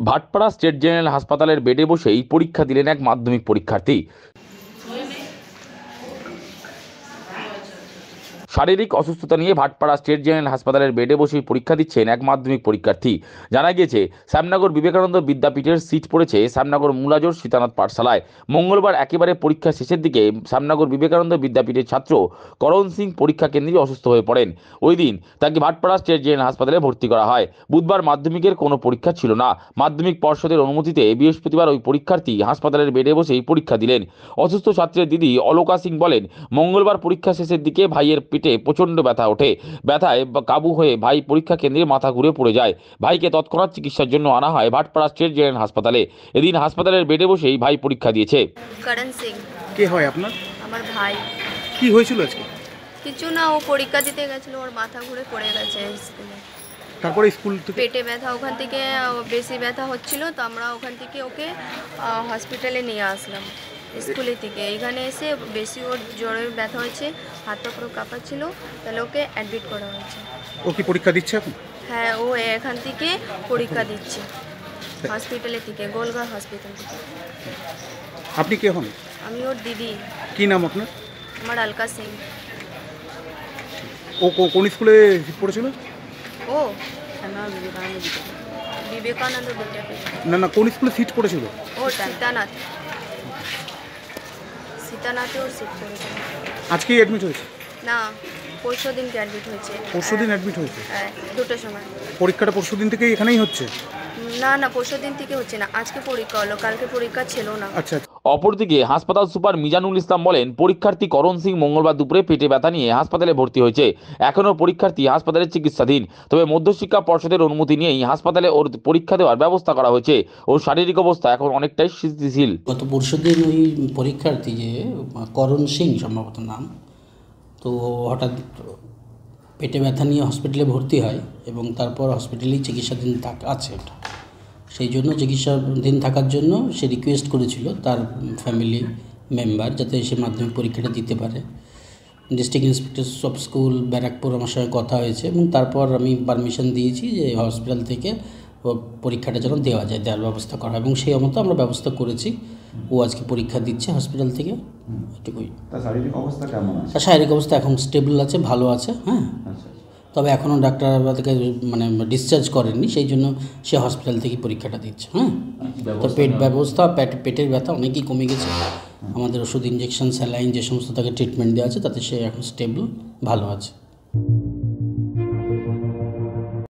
Bhatpara state general হাসপাতালের বেডে বসেই পরীক্ষা দিলেন এক মাধ্যমিক পরীক্ষার্থী। শারীরিক অসুস্থতা নিয়ে ভাটপাড়া স্টেট জেনারেল হাসপাতালের বেডে বসেই পরীক্ষা দিচ্ছেন এক মাধ্যমিক পরীক্ষার্থী। জানা গিয়েছে, শ্যামনগর বিবেকানন্দ বিদ্যাপীঠের সিট পড়েছে শ্যামনগর মুলাজোর সীতানাথ পাঠশালায়। মঙ্গলবার একেবারে পরীক্ষা শেষের দিকে শ্যামনগর বিবেকানন্দ বিদ্যাপীঠের ছাত্র করণ সিং পরীক্ষা কেন্দ্রে অসুস্থ হয়ে পড়েন। ওই দিন তাকে ভাটপাড়া স্টেট জেনারেল হাসপাতালে ভর্তি করা হয়। বুধবার মাধ্যমিকের কোনো পরীক্ষা ছিল না। মাধ্যমিক পর্ষদের অনুমতিতে বৃহস্পতিবার ওই পরীক্ষার্থী হাসপাতালের বেডে বসেই পরীক্ষা দিলেন। অসুস্থ ছাত্রের দিদি অলকা সিং বলেন, মঙ্গলবার পরীক্ষা শেষের দিকে ভাইয়ের পেটে প্রচণ্ড ব্যথা ওঠে। ব্যথায় কাবু হয়ে ভাই পরীক্ষা কেন্দ্রে মাথা ঘুরে পড়ে যায়। ভাইকে তৎক্ষণাৎ চিকিৎসার জন্য আনা হয় ভাটপাড়া স্টেট জেনারেল হাসপাতালে। এদিন হাসপাতালের বেডে বসেই ভাই পরীক্ষা দিয়েছে। করণ সিং। কে হয় আপনার? আমার ভাই। কি হয়েছিল আজকে? কিছু না, ও পরীক্ষা দিতে গেছিল, ওর মাথা ঘুরে পড়ে গেছে স্কুলে। তারপরে স্কুল থেকে পেটে ব্যথা, ওখান থেকে বেশি ব্যথা হচ্ছিল, তো আমরা ওখান থেকে ওকে হসপিটালে নিয়ে আসলাম স্কুলে থেকে। এখানে এসে বেশি ওর জ্বরের ব্যথা হয়েছে, হাত পা পুরো কাঁপাচ্ছিল, তাহলে ওকে অ্যাডমিট করা হয়েছে। ও কি পরীক্ষা দিচ্ছে এখন? হ্যাঁ, ও এখান থেকে পরীক্ষা দিচ্ছে হসপিটালে থেকে, গোলঘর হসপিটাল থেকে। আপনি কে হন? আমি ওর দিদি। কি নাম আপনার? আমার অলকা সিং। ও কোন স্কুলে পড়েছিল? ও বিবেকানন্দ বিদ্যাপীঠ। না, কোন স্কুলে সিট পড়েছিল? ও সীতানাথে ওর সিট পড়েছিল। আজকেই অ্যাডমিট হয়েছে? না, পরশু দিনকে অ্যাডমিট হয়েছে। পরশু দিন অ্যাডমিট হয়েছে? হ্যাঁ, 2টোর সময়। পরীক্ষাটা পরশু দিন থেকেই এখানেই হচ্ছে? না, পরশু দিন থেকে হচ্ছে না, আজকে পরীক্ষা হলো, কালকে পরীক্ষা ছিল না। আচ্ছা। অপরদিকে হাসপাতাল সুপার মিজানুল ইসলাম বলেন, পরীক্ষার্থী করণ সিং মঙ্গলবার দুপুরে পেটে ব্যথা নিয়ে হাসপাতালে ভর্তি হয়েছে। এখনও পরীক্ষার্থী হাসপাতালে চিকিৎসাধীন। তবে মধ্যশিক্ষা পর্ষদের অনুমতি নিয়েই হাসপাতালে ওর পরীক্ষা দেওয়ার ব্যবস্থা করা হয়েছে। ওর শারীরিক অবস্থা এখন অনেকটাই স্থিতিশীল। গত পরশুদিন ওই পরীক্ষার্থী যে করণ সিং সম্ভবত নাম, তো হঠাৎ পেটে ব্যথা নিয়ে হসপিটালে ভর্তি হয় এবং তারপর হসপিটালেই চিকিৎসাধীন আছে। সেই জন্য চিকিৎসাধীন থাকার জন্য সে রিকোয়েস্ট করেছিল তার ফ্যামিলি মেম্বার যাতে সে মাধ্যমিক পরীক্ষাটা দিতে পারে। District inspector of school Barrackpore আমার সঙ্গে কথা হয়েছে এবং তারপর আমি পারমিশন দিয়েছি যে হসপিটাল থেকে পরীক্ষাটা যেন দেওয়ার ব্যবস্থা করা হয় এবং সেই মতো আমরা ব্যবস্থা করেছি। ও আজকে পরীক্ষা দিচ্ছে হসপিটাল থেকে, এটুকুই। তার শারীরিক অবস্থা কেমন আছে? তার শারীরিক অবস্থা এখন স্টেবল আছে, ভালো আছে। হ্যাঁ, তবে এখনও ডাক্তার তাকে ডিসচার্জ করেননি, সেই জন্য সে হসপিটাল থেকে পরীক্ষাটা দিচ্ছে। হ্যাঁ, তো পেটের ব্যথা অনেকই কমে গেছে। আমাদের ওষুধ, ইঞ্জেকশন, স্যালাইন যে সমস্ত তাকে ট্রিটমেন্ট দেওয়া আছে তাতে সে এখন স্টেবল, ভালো আছে।